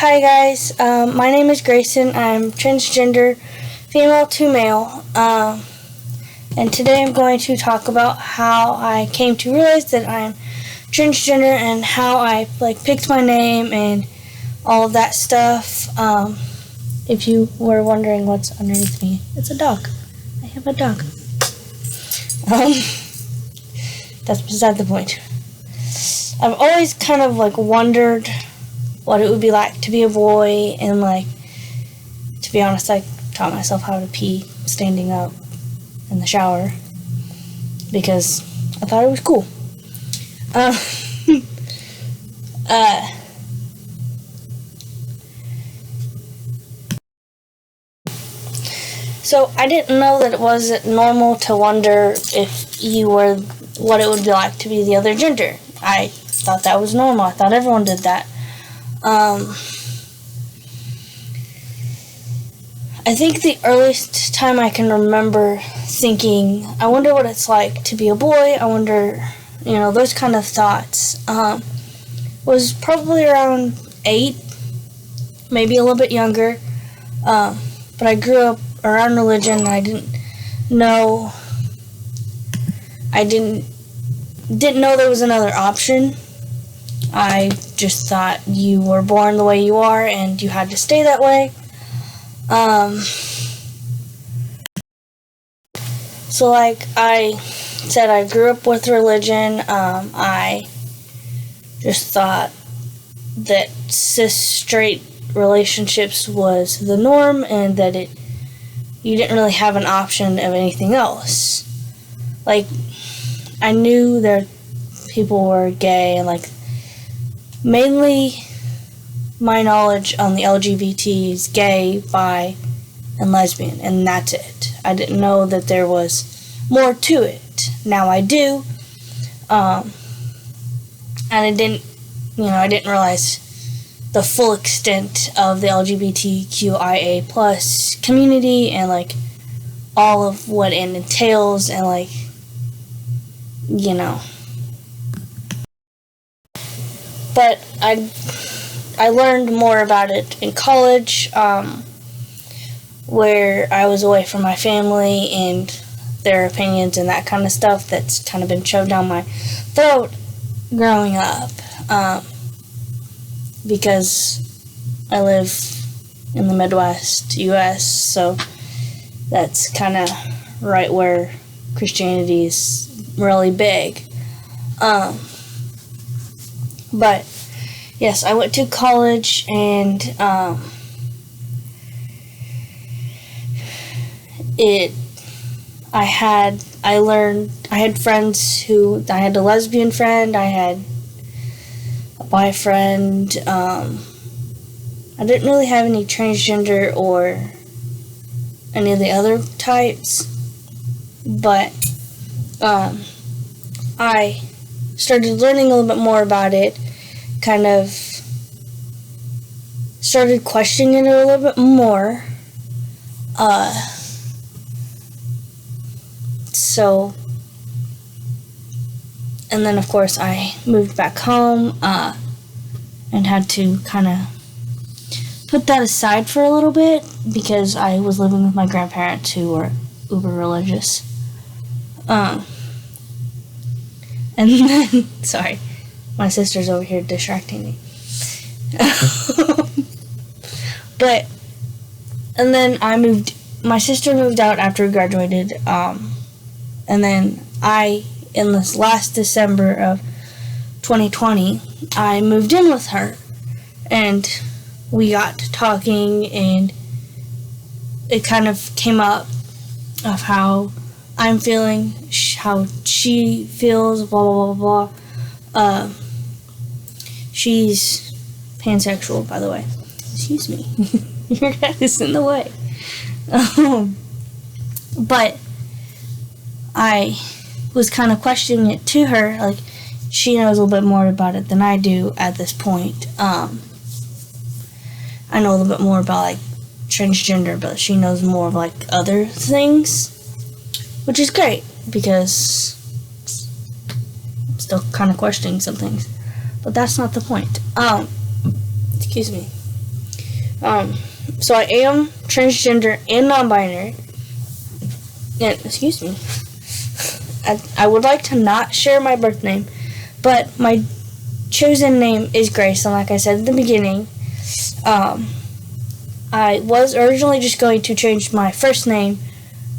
Hi guys, my name is Grayson. I'm transgender, female to male, and today I'm going to talk about how I came to realize that I'm transgender and how I picked my name and all of that stuff. If you were wondering what's underneath me, it's a dog. I have a dog. That's beside the point. I've always kind of wondered what it would be like to be a boy, and to be honest, I taught myself how to pee standing up in the shower because I thought it was cool. So I didn't know that it wasn't normal to wonder if you were what it would be like to be the other gender. I thought that was normal. I thought everyone did that. I think the earliest time I can remember thinking, I wonder what it's like to be a boy, I wonder, those kind of thoughts, was probably around 8, maybe a little bit younger, but I grew up around religion, and I didn't know there was another option. I just thought you were born the way you are and you had to stay that way. So like I said, I grew up with religion. I just thought that cis straight relationships was the norm and that you didn't really have an option of anything else. I knew that people were gay, and mainly my knowledge on the LGBT is gay, bi, and lesbian, and that's it. I didn't know that there was more to it. Now I do, and I didn't realize the full extent of the LGBTQIA plus community and all of what it entails, and But I learned more about it in college, where I was away from my family and their opinions and that kind of stuff that's kind of been shoved down my throat growing up, because I live in the Midwest, U.S., so that's kind of right where Christianity is really big. But yes, I went to college, and I had friends who, I had a lesbian friend, I had a boyfriend. I didn't really have any transgender or any of the other types, but I started learning a little bit more about it, kind of started questioning it a little bit more. And then of course I moved back home, and had to kind of put that aside for a little bit because I was living with my grandparents who were uber religious. And then, sorry, my sister's over here distracting me. And then my sister moved out after we graduated, and then in this last December of 2020, I moved in with her, and we got to talking, and it kind of came up of how I'm feeling, how she feels, blah, blah, blah, blah. She's pansexual, by the way. Excuse me. Your head is in the way. But I was kind of questioning it to her. She knows a little bit more about it than I do at this point. I know a little bit more about, transgender, but she knows more of, other things, which is great, because I'm still kind of questioning some things. But that's not the point. Excuse me. So I am transgender and non-binary. And, excuse me. I would like to not share my birth name, but my chosen name is Grace, and like I said at the beginning, I was originally just going to change my first name,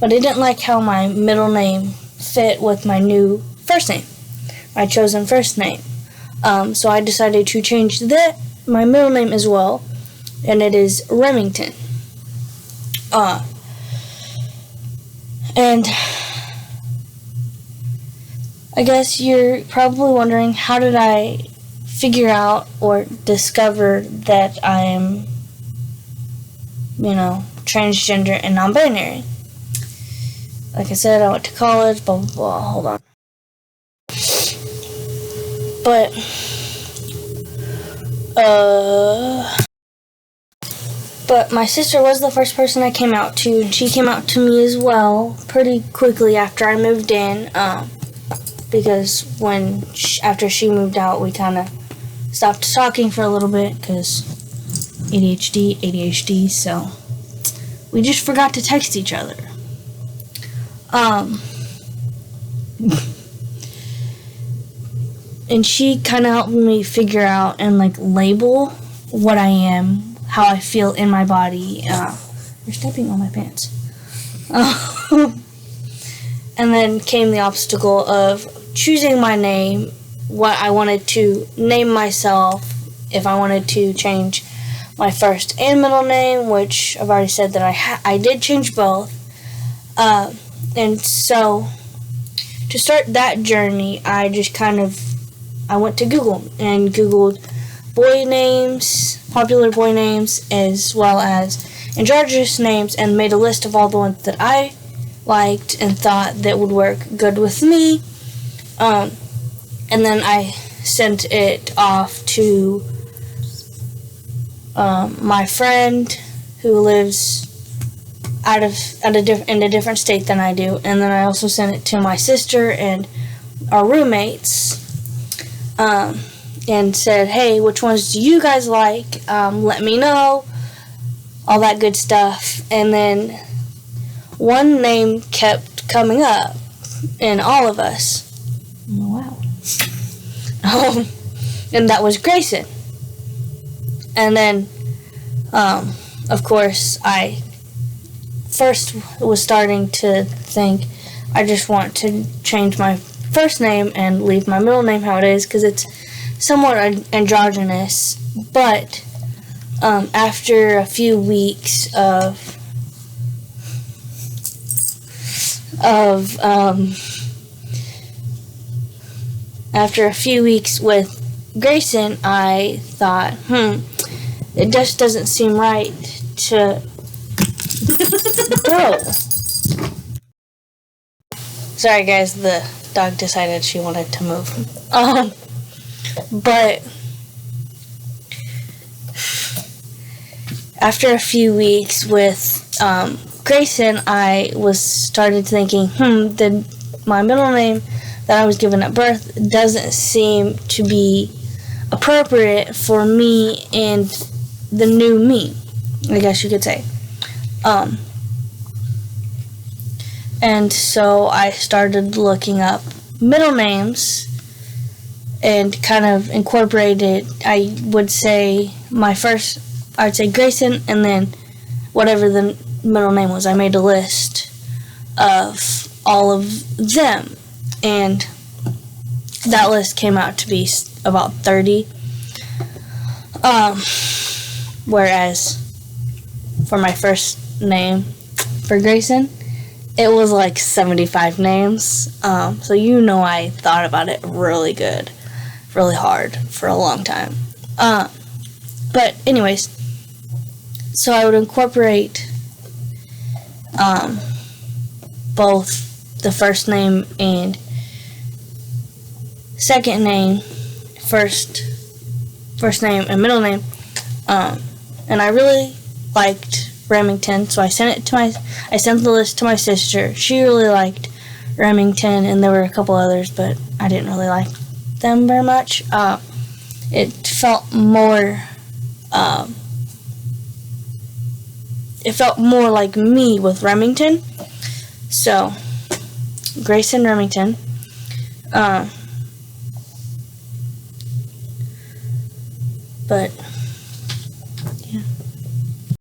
but I didn't like how my middle name fit with my new first name, my chosen first name. So I decided to change my middle name as well, and it is Remington. And I guess you're probably wondering, how did I figure out or discover that I am, transgender and non-binary? Like I said, I went to college, blah, blah, blah. Hold on. But my sister was the first person I came out to, and she came out to me as well pretty quickly after I moved in, because after she moved out, we kind of stopped talking for a little bit because ADHD, so we just forgot to text each other. And she kind of helped me figure out and label what I am, how I feel in my body. You're stepping on my pants. And then came the obstacle of choosing my name, what I wanted to name myself, if I wanted to change my first and middle name, which I've already said that I did change both. And so to start that journey, I went to Google and Googled boy names, popular boy names, as well as androgynous names, and made a list of all the ones that I liked and thought that would work good with me. And then I sent it off to my friend who lives in a different state than I do, and then I also sent it to my sister and our roommates, and said, hey, which ones do you guys like? Let me know, all that good stuff. And then one name kept coming up in all of us. Wow. And that was Grayson. And then, of course, I first was starting to think, I just want to change my first name and leave my middle name how it is, because it's somewhat androgynous. But after a few weeks after a few weeks with Grayson, I thought, it just doesn't seem right to go. Sorry guys, the dog decided she wanted to move. But after a few weeks with Grayson, I started thinking, my middle name that I was given at birth doesn't seem to be appropriate for me and the new me, I guess you could say. And so I started looking up middle names and kind of incorporated, I would say Grayson, and then whatever the middle name was, I made a list of all of them. And that list came out to be about 30. Whereas for my first name, for Grayson, it was like 75 names. So I thought about it really good, really hard for a long time. But anyways, so I would incorporate both the first name and second name, first name and middle name, and I really liked Remington, so I sent the list to my sister. She really liked Remington, and there were a couple others, but I didn't really like them very much. It felt more it felt more like me with Remington. So, Grayson Remington. But, yeah.